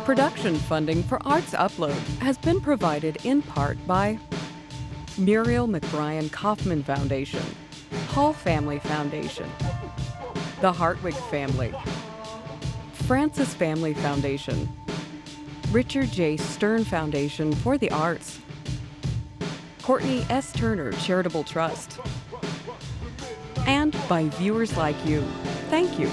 Production funding for Arts Upload has been provided in part by Muriel McBrien Kaufman Foundation, Hall Family Foundation, the Hartwig Family, Francis Family Foundation, Richard J. Stern Foundation for the Arts, Courtney S. Turner Charitable Trust, and by viewers like you. Thank you.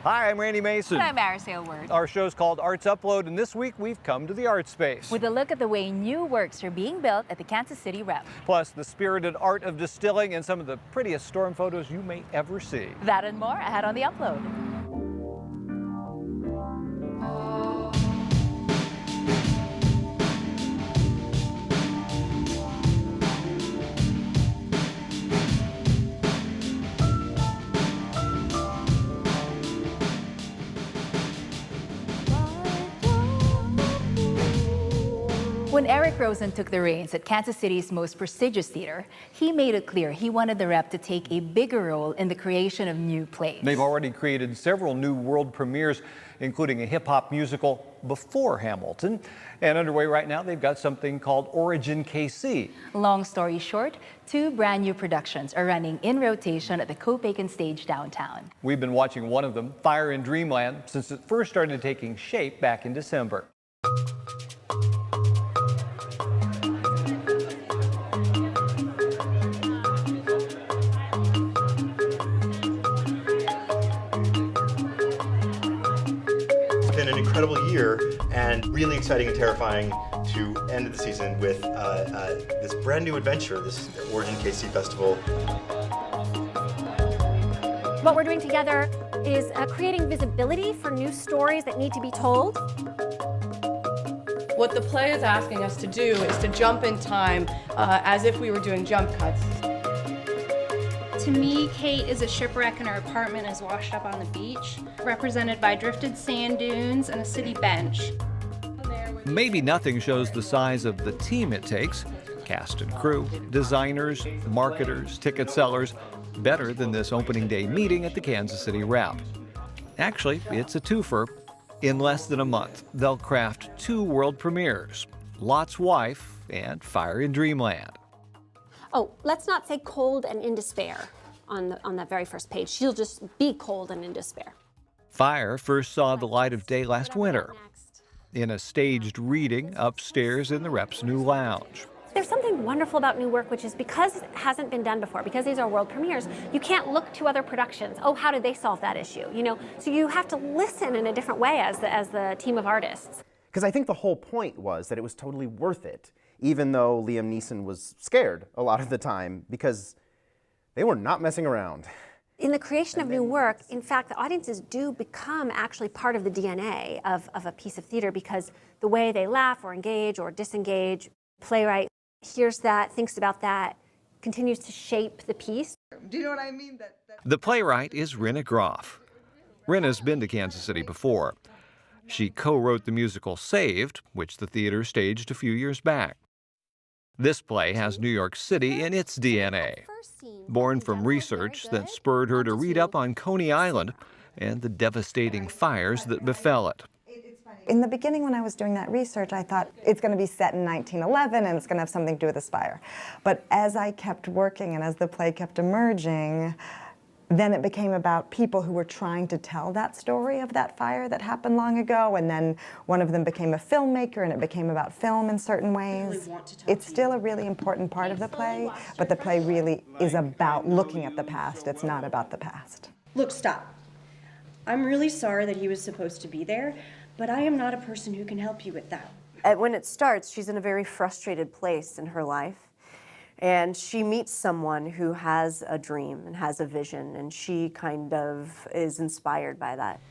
Hi, I'm Randy Mason. And I'm Marisol Word. Our show's called Arts Upload, and this week we've come to the art space. With a look at the way new works are being built at the Kansas City Rep. Plus, the spirited art of distilling and some of the prettiest storm photos you may ever see. That and more ahead on the Upload. When Eric Rosen took the reins at Kansas City's most prestigious theater, he made it clear he wanted the Rep to take a bigger role in the creation of new plays. They've already created several new world premieres, including a hip-hop musical before Hamilton. And underway right now, they've got something called Origin KC. Long story short, two brand new productions are running in rotation at the Copacan Stage downtown. We've been watching one of them, Fire in Dreamland, since it first started taking shape back in December. An incredible year and really exciting and terrifying to end the season with this brand new adventure, this Origin KC Festival. What we're doing together is creating visibility for new stories that need to be told. What the play is asking us to do is to jump in time as if we were doing jump cuts. To me, Kate is a shipwreck and her apartment is washed up on the beach, represented by drifted sand dunes and a city bench. Maybe nothing shows the size of the team it takes, cast and crew, designers, marketers, ticket sellers, better than this opening day meeting at the Kansas City Rep. Actually, it's a twofer. In less than a month, they'll craft two world premieres, Lot's Wife and Fire in Dreamland. Oh, let's not say cold and in despair on that very first page. She'll just be cold and in despair. Fire first saw the light of day last winter in a staged reading upstairs in the Rep's new lounge. There's something wonderful about new work, which is because it hasn't been done before, because these are world premieres, you can't look to other productions. Oh, how did they solve that issue? You know, so you have to listen in a different way as the team of artists. Because I think the whole point was that it was totally worth it, even though Liam Neeson was scared a lot of the time, because they were not messing around. In the creation of new work, in fact, the audiences do become actually part of the DNA of a piece of theater, because the way they laugh or engage or disengage, playwright hears that, thinks about that, continues to shape the piece. Do you know what I mean? The playwright is Rinna Groff. Rinna's been to Kansas City before. She co-wrote the musical Saved, which the theater staged a few years back. This play has New York City in its DNA, born from research that spurred her to read up on Coney Island and the devastating fires that befell it. In the beginning, when I was doing that research, I thought it's going to be set in 1911 and it's going to have something to do with this fire. But as I kept working and as the play kept emerging, then it became about people who were trying to tell that story of that fire that happened long ago, and then one of them became a filmmaker and it became about film in certain ways. It's still a really important part of the play, but the play really is about looking at the past. It's not about the past. Look, stop. I'm really sorry that he was supposed to be there, but I am not a person who can help you with that. When it starts, she's in a very frustrated place in her life. And she meets someone who has a dream and has a vision, and she kind of is inspired by that.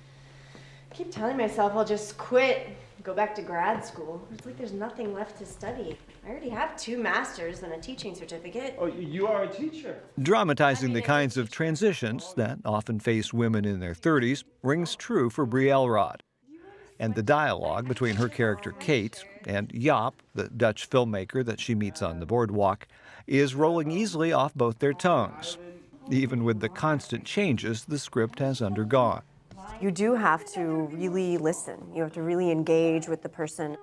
I keep telling myself I'll just quit, go back to grad school. It's like there's nothing left to study. I already have 2 masters and a teaching certificate. Oh, you are a teacher. Dramatizing the kinds of transitions that often face women in their 30s rings true for Brie Elrod. And the dialogue between her character Kate and Jaap, the Dutch filmmaker that she meets on the boardwalk, is rolling easily off both their tongues, even with the constant changes the script has undergone. You do have to really listen. You have to really engage with the person.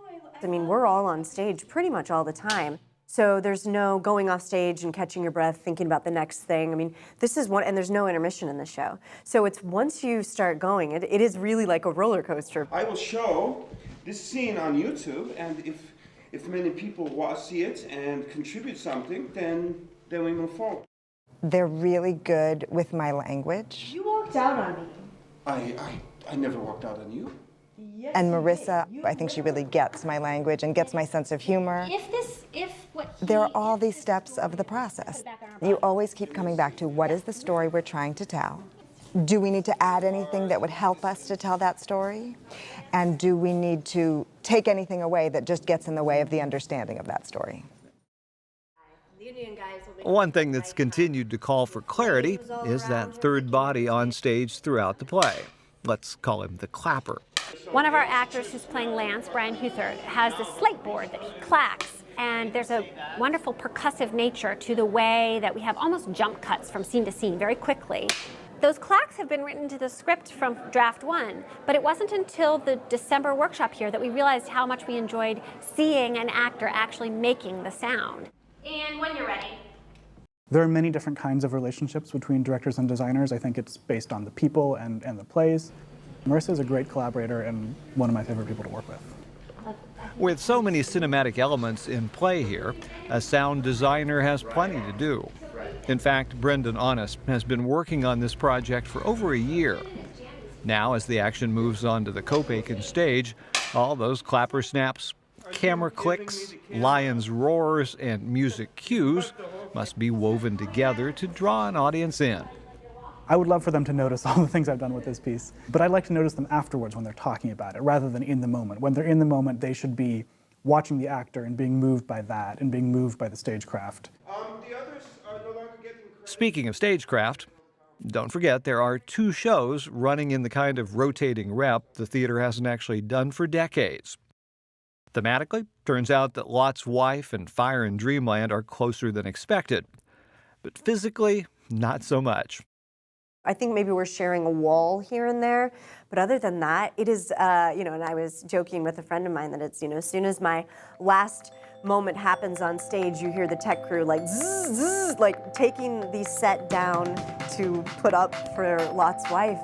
I mean, we're all on stage pretty much all the time. So there's no going off stage and catching your breath, thinking about the next thing. I mean, this is one, and there's no intermission in the show. So it's once you start going, it is really like a roller coaster. I will show this scene on YouTube, and if many people see it and contribute something, then we move forward. They're really good with my language. You walked out on me. I never walked out on you. Yes, And Marissa, I think she really gets my language and gets my sense of humor. There are all these steps of the process. You always keep coming back to what is the story we're trying to tell? Do we need to add anything that would help us to tell that story? And do we need to take anything away that just gets in the way of the understanding of that story? One thing that's continued to call for clarity is that third body on stage throughout the play. Let's call him the clapper. One of our actors who's playing Lance, Brian Huthert, has this slate board that he clacks. And there's a wonderful percussive nature to the way that we have almost jump cuts from scene to scene very quickly. Those clacks have been written to the script from draft one, but it wasn't until the December workshop here that we realized how much we enjoyed seeing an actor actually making the sound. And when you're ready. There are many different kinds of relationships between directors and designers. I think it's based on the people and the plays. Marissa is a great collaborator and one of my favorite people to work with. With so many cinematic elements in play here, a sound designer has plenty to do. In fact, Brendan Honest has been working on this project for over a year. Now, as the action moves onto the Copaken stage, all those clapper snaps, camera clicks, lions' roars, and music cues must be woven together to draw an audience in. I would love for them to notice all the things I've done with this piece, but I'd like to notice them afterwards when they're talking about it, rather than in the moment. When they're in the moment, they should be watching the actor and being moved by that and being moved by the stagecraft. The others are no longer getting credit. Speaking of stagecraft, don't forget there are 2 shows running in the kind of rotating rep the theater hasn't actually done for decades. Thematically, turns out that Lot's wife and Fire in Dreamland are closer than expected. But physically, not so much. I think maybe we're sharing a wall here and there, but other than that, it is, and I was joking with a friend of mine that it's, as soon as my last moment happens on stage, you hear the tech crew like zzz, zzz, like taking the set down to put up for Lot's wife.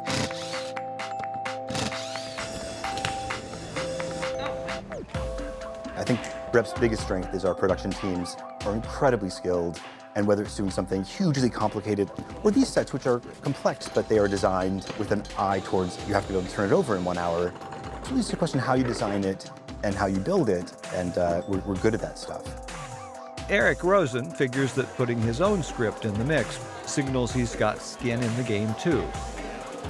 I think Rep's biggest strength is our production teams are incredibly skilled, and whether it's doing something hugely complicated or these sets which are complex, but they are designed with an eye towards you have to be able to turn it over in 1 hour. It's really just a question of how you design it and how you build it, and we're good at that stuff. Eric Rosen figures that putting his own script in the mix signals he's got skin in the game too.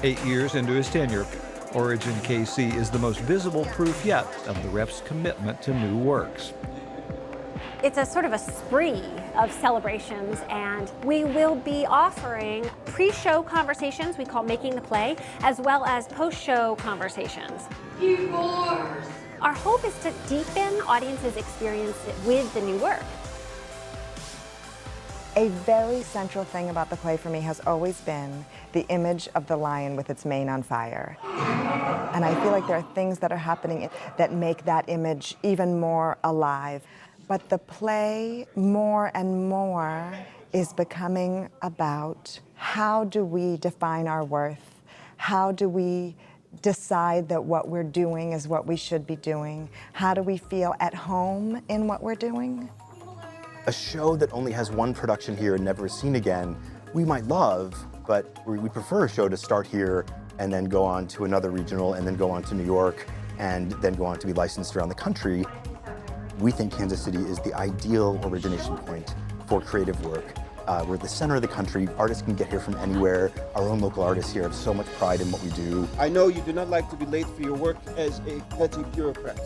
8 years into his tenure, Origin KC is the most visible proof yet of the Rep's commitment to new works. It's a sort of a spree of celebrations, and we will be offering pre-show conversations we call Making the Play, as well as post-show conversations. Our hope is to deepen audiences' experience with the new work. A very central thing about the play for me has always been the image of the lion with its mane on fire. And I feel like there are things that are happening that make that image even more alive. But the play, more and more, is becoming about how do we define our worth? How do we decide that what we're doing is what we should be doing? How do we feel at home in what we're doing? A show that only has 1 production here and never seen again, we might love, but we prefer a show to start here and then go on to another regional and then go on to New York and then go on to be licensed around the country. We think Kansas City is the ideal origination point for creative work. We're at the center of the country. Artists can get here from anywhere. Our own local artists here have so much pride in what we do. I know you do not like to be late for your work as a petty bureaucrat.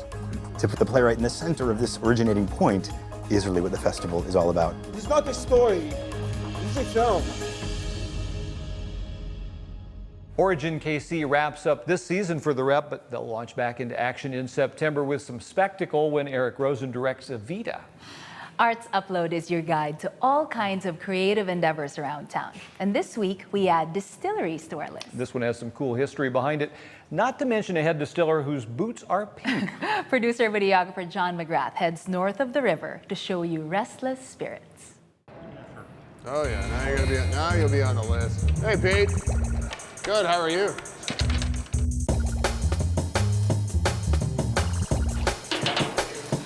To put the playwright in the center of this originating point is really what the festival is all about. It's not a story, it's a film. Origin KC wraps up this season for the Rep, but they'll launch back into action in September with some spectacle when Eric Rosen directs Evita. Arts Upload is your guide to all kinds of creative endeavors around town. And this week, we add distilleries to our list. This one has some cool history behind it, not to mention a head distiller whose boots are pink. Producer videographer John McGrath heads north of the river to show you Restless Spirits. Oh yeah, now you'll be on the list. Hey Pete. Good, how are you?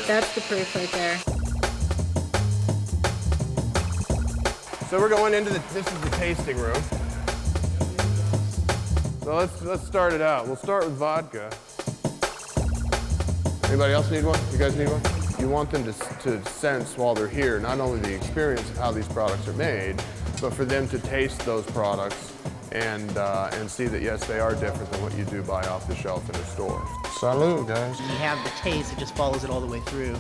That's the proof right there. So we're going into this is the tasting room. So let's start it out. We'll start with vodka. Anybody else need one? You guys need one? You want them to sense while they're here, not only the experience of how these products are made, but for them to taste those products and see that yes, they are different than what you do buy off the shelf in a store. Salud, guys. You have the taste, it just follows it all the way through.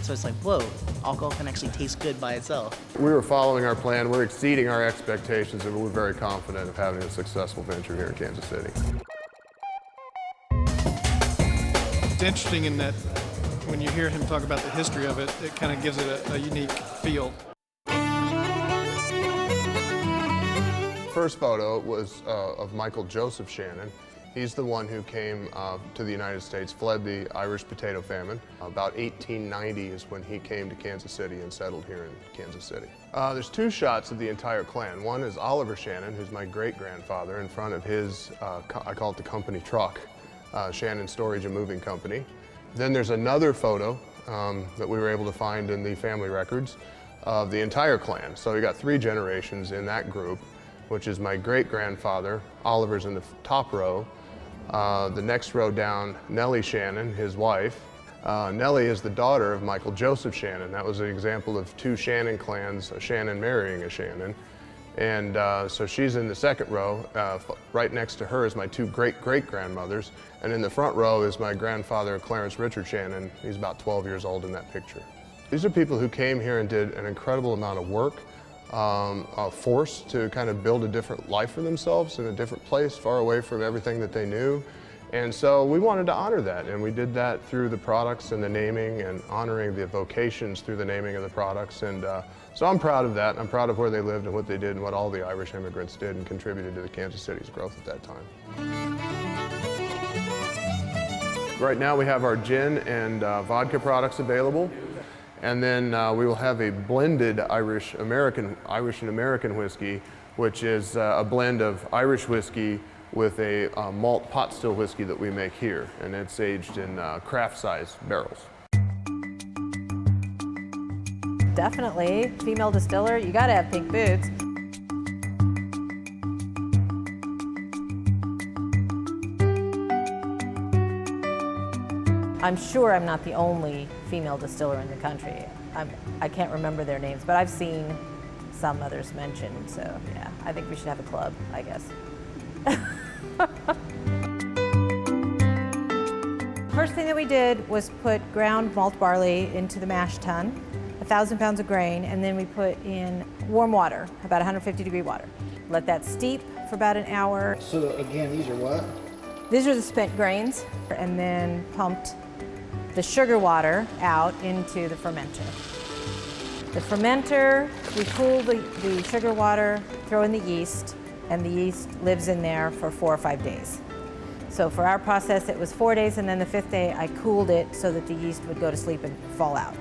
So it's like, whoa, alcohol can actually taste good by itself. We were following our plan, we're exceeding our expectations, and we're very confident of having a successful venture here in Kansas City. It's interesting in that when you hear him talk about the history of it, it kind of gives it a unique feel. First photo was of Michael Joseph Shannon. He's the one who came to the United States, fled the Irish potato famine. About 1890 is when he came to Kansas City and settled here in Kansas City. There's two shots of the entire clan. One is Oliver Shannon, who's my great-grandfather, in front of his, I call it the company truck, Shannon Storage and Moving Company. Then there's another photo that we were able to find in the family records of the entire clan. So we got 3 generations in that group, which is my great-grandfather. Oliver's in the top row. The next row down, Nellie Shannon, his wife. Nellie is the daughter of Michael Joseph Shannon. That was an example of 2 Shannon clans, a Shannon marrying a Shannon. And so she's in the second row. Right next to her is my 2 great-great-grandmothers. And in the front row is my grandfather, Clarence Richard Shannon. He's about 12 years old in that picture. These are people who came here and did an incredible amount of work, forced to kind of build a different life for themselves in a different place, far away from everything that they knew. And so we wanted to honor that, and we did that through the products and the naming and honoring the vocations through the naming of the products. And so I'm proud of that. I'm proud of where they lived and what they did and what all the Irish immigrants did and contributed to the Kansas City's growth at that time. Right now we have our gin and vodka products available. And then we will have a blended Irish and American whiskey, which is a blend of Irish whiskey with a malt pot still whiskey that we make here. And it's aged in craft size barrels. Definitely, female distiller, you gotta have pink boots. I'm sure I'm not the only female distiller in the country. I can't remember their names, but I've seen some others mentioned, so yeah, I think we should have a club, I guess. First thing that we did was put ground malt barley into the mash tun, 1,000 pounds of grain, and then we put in warm water, about 150-degree water. Let that steep for about an hour. So again, these are what? These are the spent grains, and then pumped the sugar water out into the fermenter. The fermenter, we cool the sugar water, throw in the yeast, and the yeast lives in there for 4 or 5 days. So for our process, it was 4 days, and then the 5th day, I cooled it so that the yeast would go to sleep and fall out.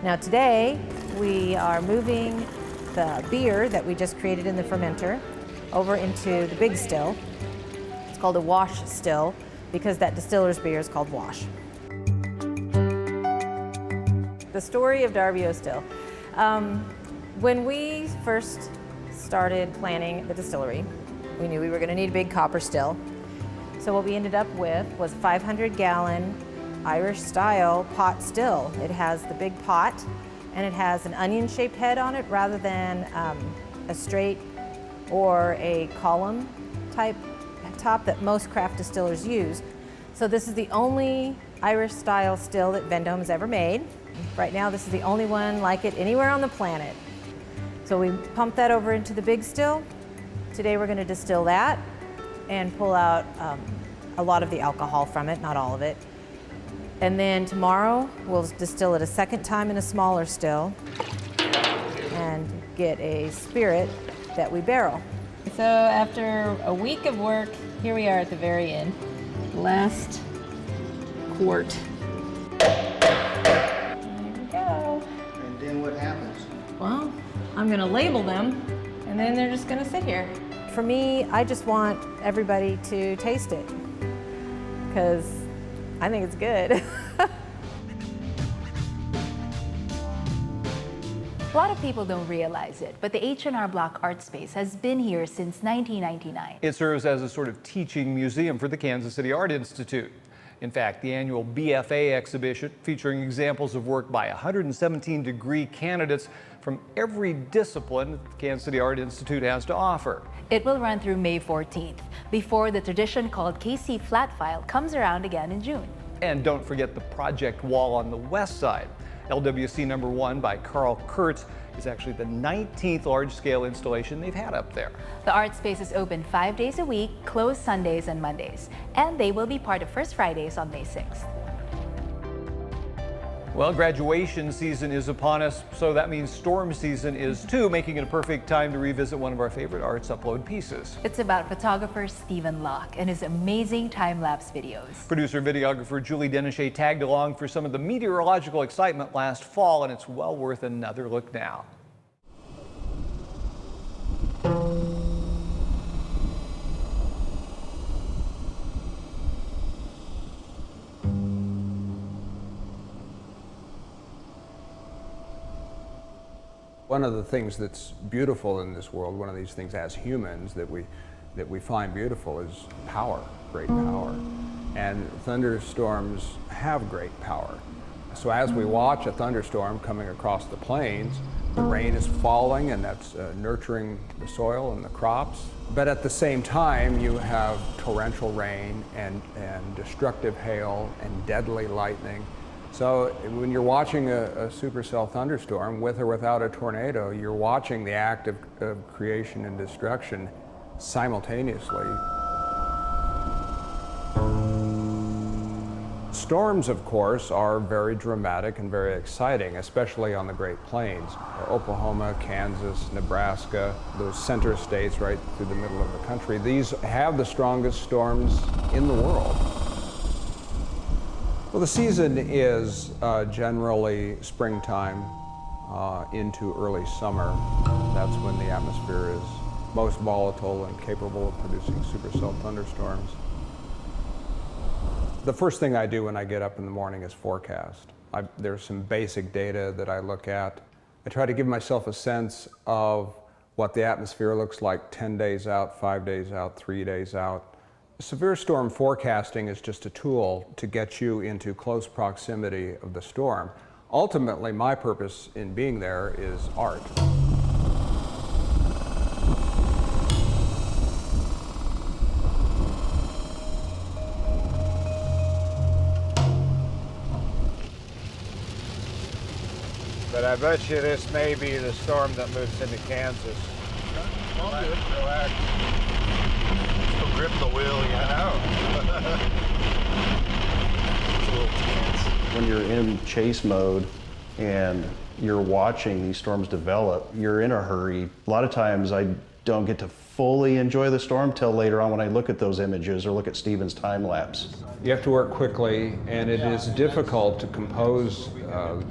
Now today, we are moving the beer that we just created in the fermenter over into the big still. It's called a wash still because that distiller's beer is called wash. The story of Darby O'Still. When we first started planning the distillery, we knew we were going to need a big copper still. So what we ended up with was a 500-gallon Irish-style pot still. It has the big pot, and it has an onion-shaped head on it rather than a straight or a column-type top that most craft distillers use. So this is the only Irish-style still that Vendome has ever made. Right now, this is the only one like it anywhere on the planet. So we pump that over into the big still. Today we're going to distill that and pull out a lot of the alcohol from it, not all of it. And then tomorrow, we'll distill it a second time in a smaller still and get a spirit that we barrel. So after a week of work, here we are at the very end. Last quart. There we go. And then what happens? Well, I'm gonna label them, and then they're just gonna sit here. For me, I just want everybody to taste it because I think it's good. A lot of people don't realize it, but the H&R Block Art Space has been here since 1999. It serves as a sort of teaching museum for the Kansas City Art Institute. In fact, the annual BFA exhibition, featuring examples of work by 117 degree candidates from every discipline that the Kansas City Art Institute has to offer. It will run through May 14th, before the tradition called KC Flat File comes around again in June. And don't forget the project wall on the west side. LWC number 1 by Carl Kurtz is actually the 19th large-scale installation they've had up there. The art space is open 5 days a week, closed Sundays and Mondays, and they will be part of First Fridays on May 6th. Well, graduation season is upon us, so that means storm season is too, making it a perfect time to revisit one of our favorite Arts Upload pieces. It's about photographer Stephen Locke and his amazing time-lapse videos. Producer videographer Julie Denichet tagged along for some of the meteorological excitement last fall, and it's well worth another look now. One of the things that's beautiful in this world, one of these things as humans that we find beautiful is power, great power. And thunderstorms have great power. So as we watch a thunderstorm coming across the plains, the rain is falling and that's nurturing the soil and the crops. But at the same time, you have torrential rain and destructive hail and deadly lightning. So when you're watching a supercell thunderstorm, with or without a tornado, you're watching the act of creation and destruction simultaneously. Storms, of course, are very dramatic and very exciting, especially on the Great Plains. Oklahoma, Kansas, Nebraska, those center states right through the middle of the country. These have the strongest storms in the world. Well, the season is generally springtime into early summer. That's when the atmosphere is most volatile and capable of producing supercell thunderstorms. The first thing I do when I get up in the morning is forecast. There's some basic data that I look at. I try to give myself a sense of what the atmosphere looks like 10 days out, 5 days out, 3 days out. Severe storm forecasting is just a tool to get you into close proximity of the storm. Ultimately, my purpose in being there is art. But I bet you this may be the storm that moves into Kansas. All good. Relax. Don't grip the wheel, you know. It's a little tense. When you're in chase mode and you're watching these storms develop, you're in a hurry. A lot of times I don't get to fully enjoy the storm till later on when I look at those images or look at Stephen's time lapse. You have to work quickly, and it is difficult to compose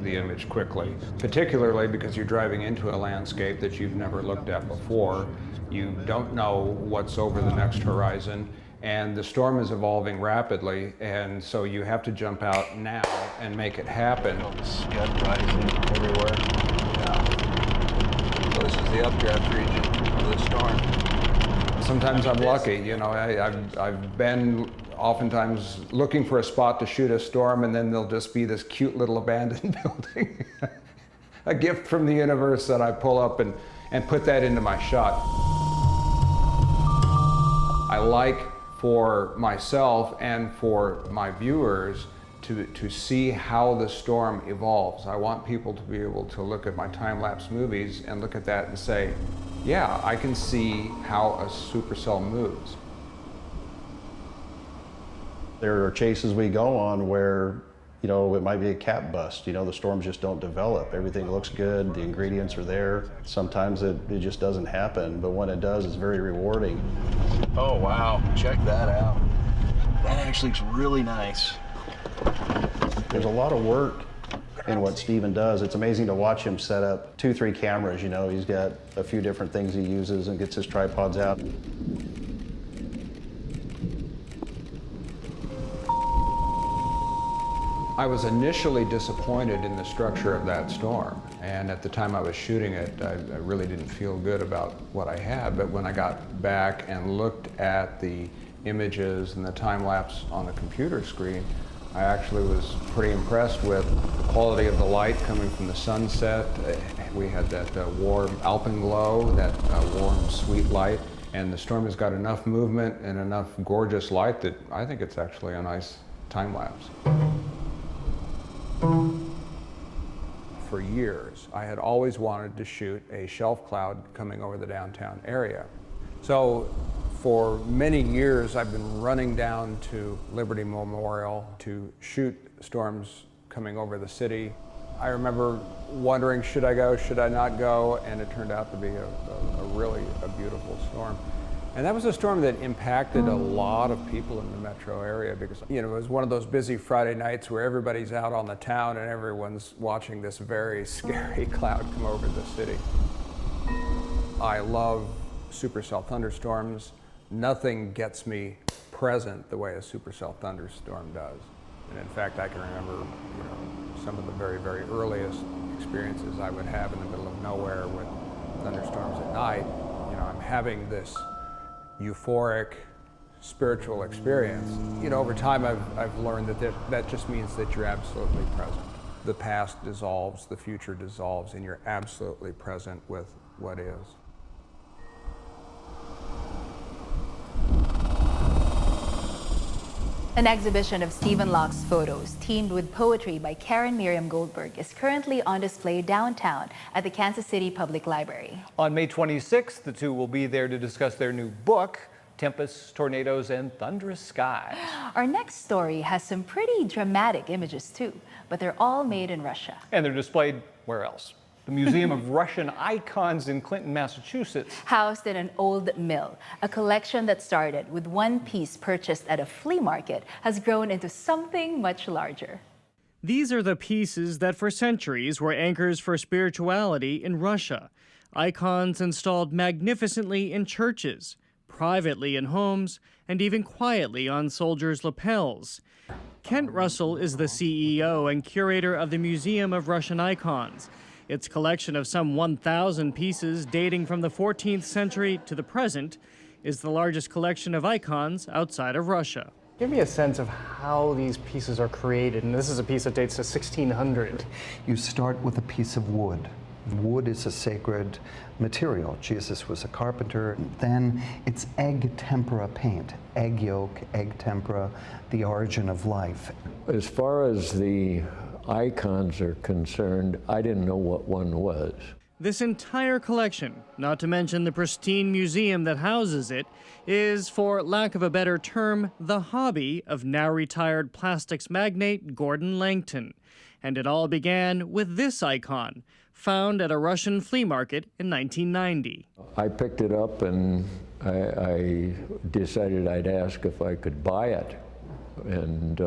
the image quickly, particularly because you're driving into a landscape that you've never looked at before. You don't know what's over the next horizon, and the storm is evolving rapidly, and so you have to jump out now and make it happen. Scud rising everywhere. Yeah. So this is the updraft region of the storm. Sometimes I'm lucky, you know, I've been oftentimes looking for a spot to shoot a storm, and then there'll just be this cute little abandoned building. A gift from the universe that I pull up and put that into my shot. I like for myself and for my viewers to see how the storm evolves. I want people to be able to look at my time-lapse movies and look at that and say, yeah, I can see how a supercell moves. There are chases we go on where You know, it might be a cap bust. You know, the storms just don't develop. Everything looks good, the ingredients are there. Sometimes it just doesn't happen, but when it does, it's very rewarding. Oh, wow. Check that out. That actually looks really nice. There's a lot of work in what Stephen does. It's amazing to watch him set up 2-3 cameras. You know, he's got a few different things he uses and gets his tripods out. I was initially disappointed in the structure of that storm, and at the time I was shooting it, I really didn't feel good about what I had, but when I got back and looked at the images and the time lapse on the computer screen, I actually was pretty impressed with the quality of the light coming from the sunset. We had that warm alpenglow, that warm, sweet light, and the storm has got enough movement and enough gorgeous light that I think it's actually a nice time lapse. For years, I had always wanted to shoot a shelf cloud coming over the downtown area. So for many years, I've been running down to Liberty Memorial to shoot storms coming over the city. I remember wondering, should I go, should I not go? And it turned out to be a really beautiful storm. And that was a storm that impacted a lot of people in the metro area because, you know, it was one of those busy Friday nights where everybody's out on the town and everyone's watching this very scary cloud come over the city. I love supercell thunderstorms. Nothing gets me present the way a supercell thunderstorm does. And in fact, I can remember, you know, some of the very, very earliest experiences I would have in the middle of nowhere with thunderstorms at night. You know, I'm having this euphoric spiritual experience. You know, over time I've learned that just means that you're absolutely present. The past dissolves, the future dissolves, and you're absolutely present with what is. An exhibition of Stephen Locke's photos, teamed with poetry by Karen Miriam Goldberg, is currently on display downtown at the Kansas City Public Library. On May 26th, the two will be there to discuss their new book, Tempests, Tornadoes, and Thunderous Skies. Our next story has some pretty dramatic images too, but they're all made in Russia. And they're displayed where else? The Museum of Russian Icons in Clinton, Massachusetts. Housed in an old mill, a collection that started with one piece purchased at a flea market has grown into something much larger. These are the pieces that for centuries were anchors for spirituality in Russia. Icons installed magnificently in churches, privately in homes, and even quietly on soldiers' lapels. Kent Russell is the CEO and curator of the Museum of Russian Icons. Its collection of some 1,000 pieces dating from the 14th century to the present is the largest collection of icons outside of Russia. Give me a sense of how these pieces are created, and this is a piece that dates to 1600. You start with a piece of wood. Wood is a sacred material. Jesus was a carpenter. Then it's egg tempera paint, egg yolk, egg tempera, the origin of life. As far as the icons are concerned, I didn't know what one was. This entire collection, not to mention the pristine museum that houses it, is, for lack of a better term, the hobby of now retired plastics magnate Gordon Langton. And it all began with this icon, found at a Russian flea market in 1990. I picked it up and I decided I'd ask if I could buy it. And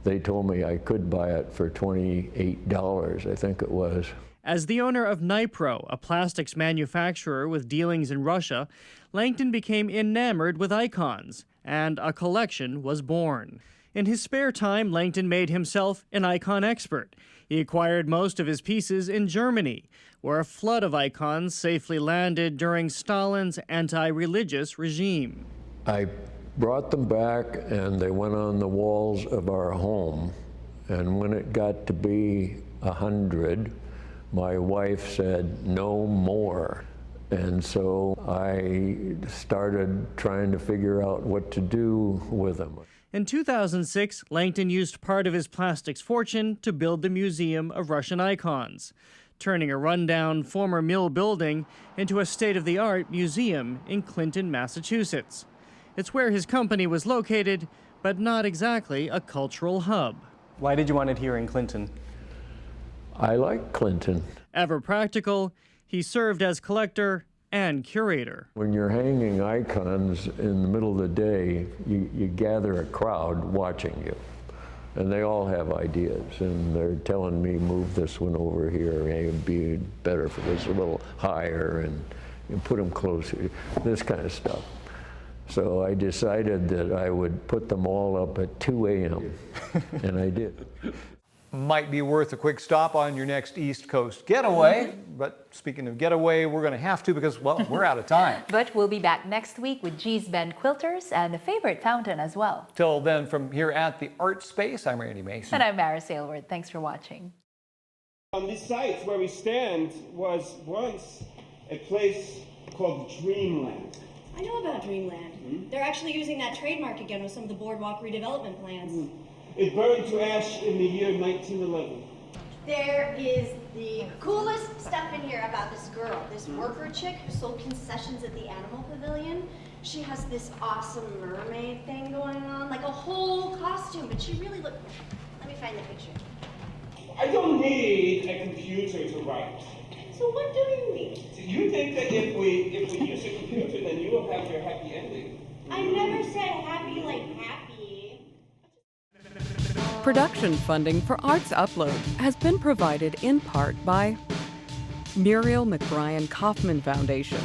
they told me I could buy it for $28, I think it was. As the owner of Nipro, a plastics manufacturer with dealings in Russia, Langton became enamored with icons, and a collection was born. In his spare time, Langton made himself an icon expert. He acquired most of his pieces in Germany, where a flood of icons safely landed during Stalin's anti-religious regime. I brought them back and they went on the walls of our home. And when it got to be 100, my wife said, no more. And so I started trying to figure out what to do with them. In 2006, Langton used part of his plastics fortune to build the Museum of Russian Icons, turning a rundown former mill building into a state-of-the-art museum in Clinton, Massachusetts. It's where his company was located, but not exactly a cultural hub. Why did you want it here in Clinton? I like Clinton. Ever practical, he served as collector and curator. When you're hanging icons in the middle of the day, you gather a crowd watching you. And they all have ideas, and they're telling me, move this one over here, it would be better if it was a little higher, and put them closer, this kind of stuff. So I decided that I would put them all up at 2 a.m., and I did. Might be worth a quick stop on your next East Coast getaway. But speaking of getaway, we're going to have to because, well, we're out of time. But we'll be back next week with G's Bend Quilters and the favorite fountain as well. Till then, from here at the Art Space, I'm Randy Mason. And I'm Maris Aylward. Thanks for watching. On this site where we stand was once a place called Dreamland. I know about Dreamland. They're actually using that trademark again with some of the boardwalk redevelopment plans. It burned to ash in the year 1911. There is the coolest stuff in here about this girl, this worker chick who sold concessions at the Animal Pavilion. She has this awesome mermaid thing going on, like a whole costume, but she really looked... Let me find the picture. I don't need a computer to write. So what do you need? You think that if we use a computer, then you will have your happy ending? I never said happy like happy. Production funding for Arts Upload has been provided in part by Muriel McBrien Kaufman Foundation,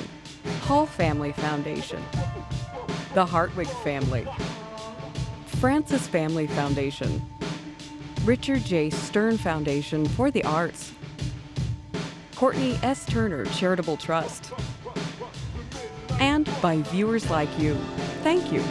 Hall Family Foundation, the Hartwig Family, Francis Family Foundation, Richard J. Stern Foundation for the Arts, Courtney S. Turner Charitable Trust, and by viewers like you. Thank you.